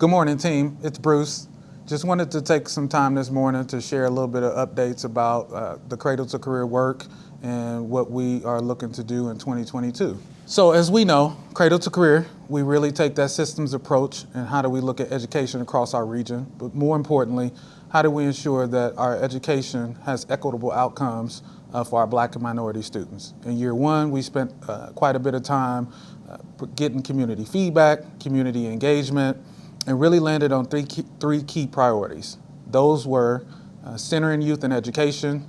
Good morning, team. It's Bruce. Just wanted to take some time this morning to share a little bit of updates about the Cradle to Career work and what we are looking to do in 2022. So as we know, Cradle to Career, we really take that systems approach and how do we look at education across our region, but more importantly, how do we ensure that our education has equitable outcomes for our Black and minority students. In year one, we spent quite a bit of time getting community feedback, community engagement, and really landed on three key priorities. Those were centering youth in education,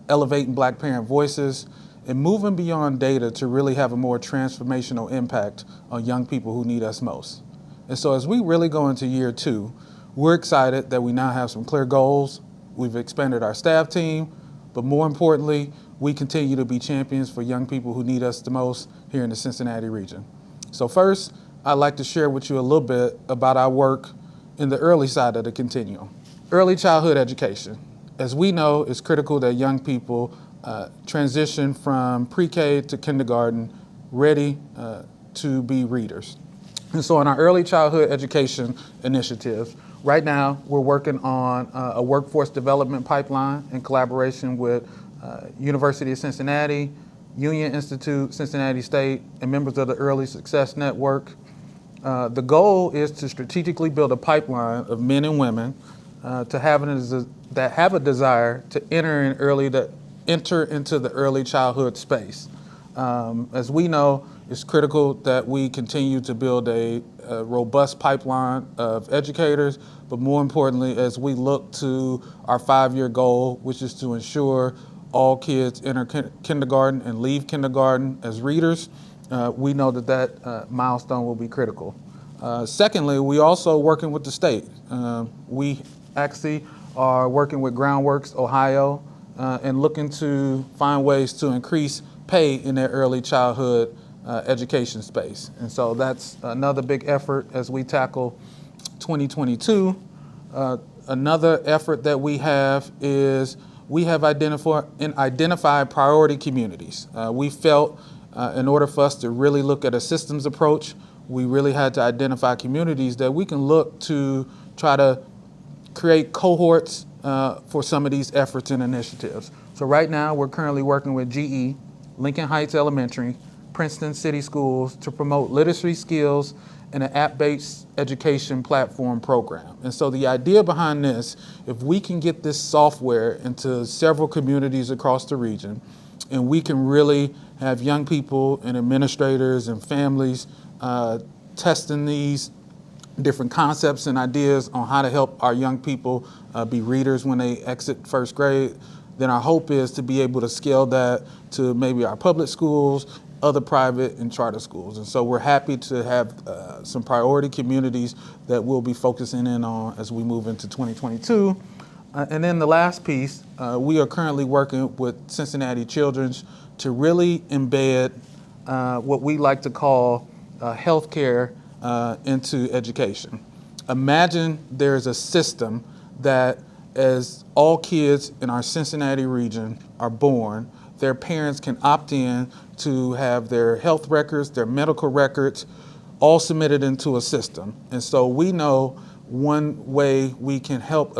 elevating Black parent voices, and moving beyond data to really have a more transformational impact on young people who need us most. And so as we really go into year two, we're excited that we now have some clear goals. We've expanded our staff team, but more importantly, we continue to be champions for young people who need us the most here in the Cincinnati region. So first, I'd like to share with you a little bit about our work in the early side of the continuum. Early childhood education. As we know, it's critical that young people transition from pre-K to kindergarten ready to be readers. And so in our early childhood education initiative, right now we're working on a workforce development pipeline in collaboration with University of Cincinnati, Union Institute, Cincinnati State, and members of the Early Success Network. The goal is to strategically build a pipeline of men and women that have a desire to enter into the early childhood space. As we know, it's critical that we continue to build a robust pipeline of educators, but more importantly, as we look to our 5-year goal, which is to ensure all kids enter kindergarten and leave kindergarten as readers, we know that milestone will be critical. Secondly, we also working with the state. We actually are working with Groundworks Ohio and looking to find ways to increase pay in their early childhood education space. And so that's another big effort as we tackle 2022. Another effort that we have is we have identified priority communities. We felt in order for us to really look at a systems approach, we really had to identify communities that we can look to try to create cohorts for some of these efforts and initiatives. So right now we're currently working with GE, Lincoln Heights Elementary, Princeton City Schools to promote literacy skills in an app-based education platform program. And so the idea behind this, if we can get this software into several communities across the region, and we can really have young people and administrators and families testing these different concepts and ideas on how to help our young people be readers when they exit first grade, then our hope is to be able to scale that to maybe our public schools, other private and charter schools. And so we're happy to have some priority communities that we'll be focusing in on as we move into 2022. And then the last piece, we are currently working with Cincinnati Children's to really embed what we like to call healthcare into education. Imagine there's a system that as all kids in our Cincinnati region are born, their parents can opt in to have their health records, their medical records, all submitted into a system. And so we know one way we can help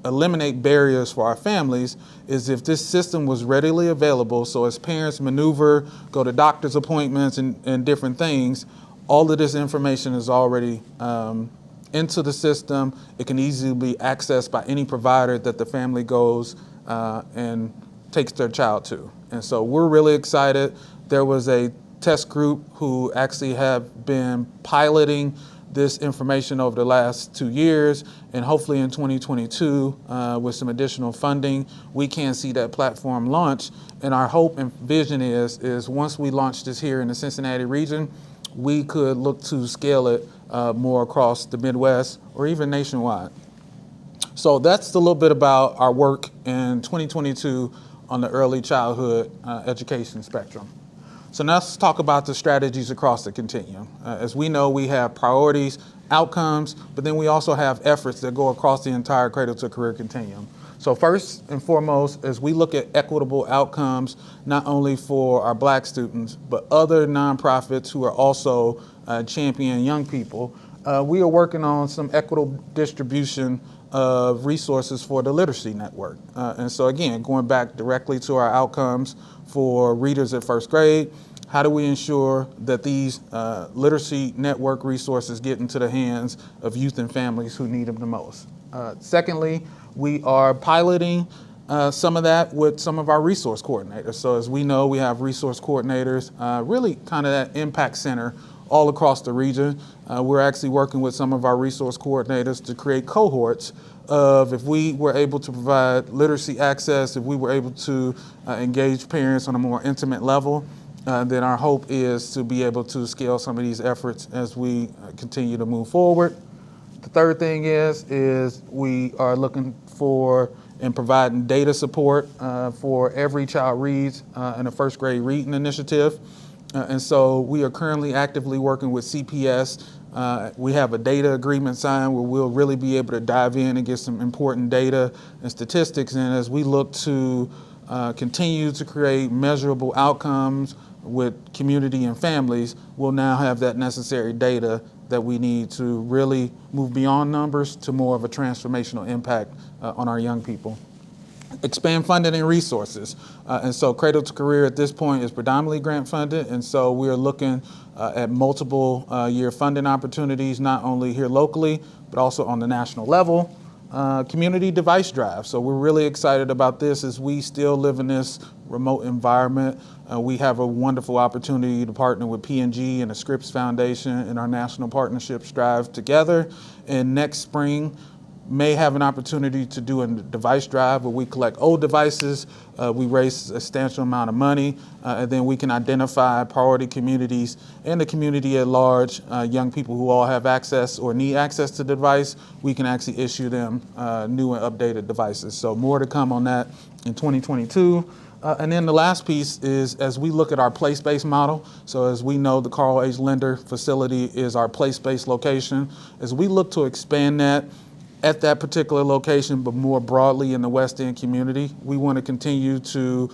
eliminate barriers for our families is if this system was readily available. So as parents maneuver, go to doctor's appointments and different things, all of this information is already into the system. It can easily be accessed by any provider that the family goes and takes their child to. And so we're really excited. There was a test group who actually have been piloting this information over the last 2 years, and hopefully in 2022, with some additional funding, we can see that platform launch. And our hope and vision is once we launch this here in the Cincinnati region, we could look to scale it more across the Midwest or even nationwide. So that's a little bit about our work in 2022 on the early childhood education spectrum. So now let's talk about the strategies across the continuum. As we know, we have priorities, outcomes, but then we also have efforts that go across the entire Cradle to Career continuum. So first and foremost, as we look at equitable outcomes, not only for our Black students, but other nonprofits who are also championing young people, we are working on some equitable distribution of resources for the literacy network. And so again, going back directly to our outcomes for readers at first grade, how do we ensure that these literacy network resources get into the hands of youth and families who need them the most? Secondly, we are piloting some of that with some of our resource coordinators. So as we know, we have resource coordinators, really kind of that impact center all across the region. We're actually working with some of our resource coordinators to create cohorts of if we were able to provide literacy access, if we were able to engage parents on a more intimate level, then our hope is to be able to scale some of these efforts as we continue to move forward. The third thing is we are looking for and providing data support for Every Child Reads in a first grade reading initiative. And so we are currently actively working with CPS. We have a data agreement signed where we'll really be able to dive in and get some important data and statistics. And as we look to continue to create measurable outcomes with community and families, we'll now have that necessary data that we need to really move beyond numbers to more of a transformational impact on our young people. Expand funding and resources. And so Cradle to Career at this point is predominantly grant funded. And so we are looking at multiple year funding opportunities, not only here locally, but also on the national level. Community device drive. So we're really excited about this as we still live in this remote environment. We have a wonderful opportunity to partner with P&G and the Scripps Foundation in our national partnership Strive Together. And next spring, may have an opportunity to do a device drive where we collect old devices, we raise a substantial amount of money, and then we can identify priority communities and the community at large, young people who all have access or need access to the device. We can actually issue them new and updated devices. So more to come on that in 2022. And then the last piece is as we look at our place-based model, so as we know the Carl H. Linder facility is our place-based location, as we look to expand that at that particular location, but more broadly in the West End community, we want to continue to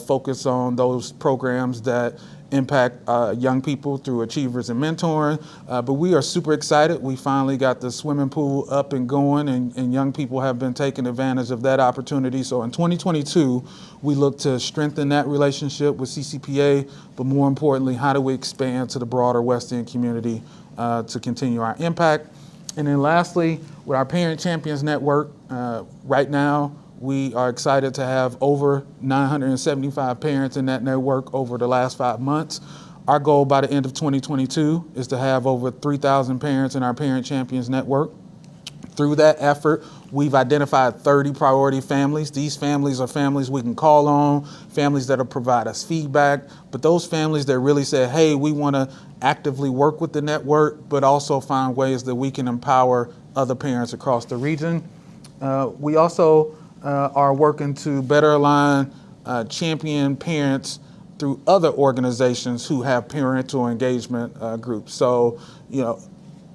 focus on those programs that impact young people through Achievers and Mentoring. But we are super excited. We finally got the swimming pool up and going, and young people have been taking advantage of that opportunity. So in 2022, we look to strengthen that relationship with CCPA, but more importantly, how do we expand to the broader West End community to continue our impact? And then lastly, with our Parent Champions Network, right now, we are excited to have over 975 parents in that network over the last 5 months. Our goal by the end of 2022 is to have over 3,000 parents in our Parent Champions Network. Through that effort, we've identified 30 priority families. These families are families we can call on, families that'll provide us feedback, but those families that really say, hey, we want to actively work with the network, but also find ways that we can empower other parents across the region. We also are working to better align champion parents through other organizations who have parental engagement groups. So,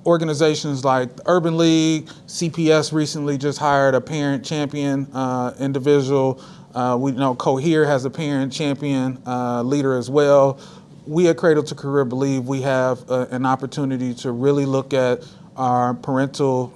organizations like the Urban League, CPS recently just hired a parent champion individual. We know Cohere has a parent champion leader as well. We at Cradle to Career believe we have an opportunity to really look at our parental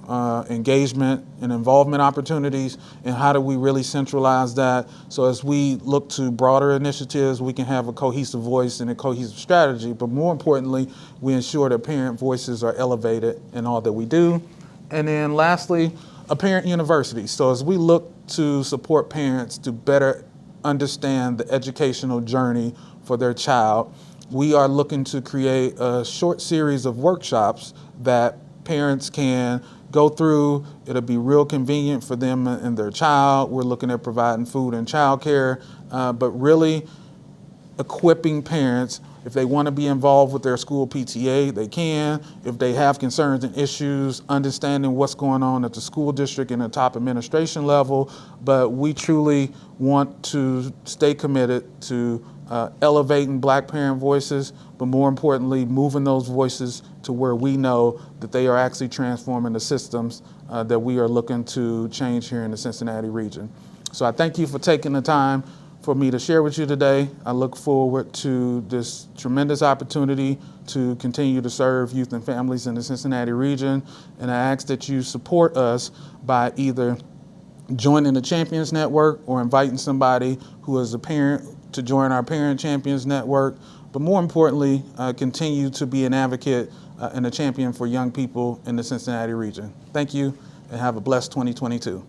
engagement and involvement opportunities, and how do we really centralize that so as we look to broader initiatives, we can have a cohesive voice and a cohesive strategy, but more importantly, we ensure that parent voices are elevated in all that we do. And then lastly, a parent university. So as we look to support parents to better understand the educational journey for their child, we are looking to create a short series of workshops that parents can go through. It'll be real convenient for them and their child. We're looking at providing food and childcare, but really equipping parents. If they want to be involved with their school PTA, they can. If they have concerns and issues, understanding what's going on at the school district and the top administration level. But we truly want to stay committed to elevating Black parent voices, but more importantly, moving those voices to where we know that they are actually transforming the systems that we are looking to change here in the Cincinnati region. So I thank you for taking the time for me to share with you today. I look forward to this tremendous opportunity to continue to serve youth and families in the Cincinnati region, and I ask that you support us by either joining the Champions Network or inviting somebody who is a parent to join our Parent Champions Network, but more importantly, continue to be an advocate and a champion for young people in the Cincinnati region. Thank you, and have a blessed 2022.